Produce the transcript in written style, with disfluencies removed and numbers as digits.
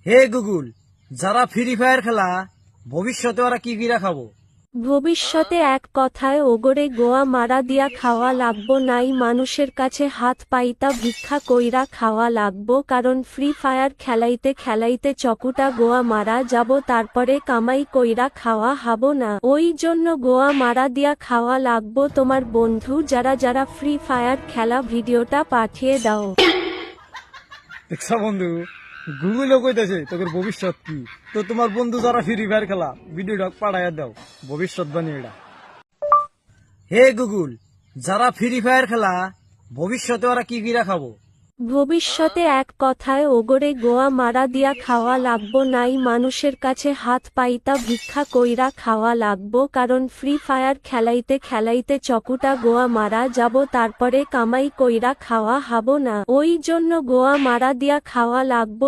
Hey Google, যারা free fire খেলা ভবিষ্যতে ওরা কি গিরা খাবো? ভবিষ্যতে এক কথায় ওগরে গোয়া মারা দিয়া খাওয়া লাগবো নাই, মানুষের কাছে হাত পাইতা ভিক্ষা কইরা খাওয়া লাগবো, কারণ ফ্রি ফায়ার খেলাইতে খেলাইতে চকুটা গোয়া মারা যাব, তারপরে কামাই কইরা খাওয়া হাবো না। ওই জন্য গোয়া মারা দিয়া খাওয়া লাগবো। তোমার বন্ধু যারা যারা ফ্রি ফায়ার খেলা ভিডিওটা পাঠিয়ে দাও। দেখছা বন্ধু, গুগলও কইতেছে তোদের ভবিষ্যৎ কি। তো তোমার বন্ধু যারা ফ্রি ফায়ার খেলা ভিডিওটা পাঠাইয়া দাও, ভবিষ্যৎ বানিয়ে এটা। হে গুগল, যারা ফ্রি ফায়ার খেলা ভবিষ্যতে ওরা কি গিরা খাবো? ভবিষ্যতে এক কথায় ওগরে গোয়া মারা দিয়া খাওয়া লাগবো নাই, মানুষের কাছে হাত পাইতা ভিক্ষা কইরা খাওয়া লাগবো, কারণ ফ্রি ফায়ার খেলাইতে খেলাইতে চকুটা গোয়া মারা যাব, তারপরে কামাই কইরা খাওয়া হাবো না। ওই জন্য গোয়া মারা দিয়া খাওয়া লাগবো।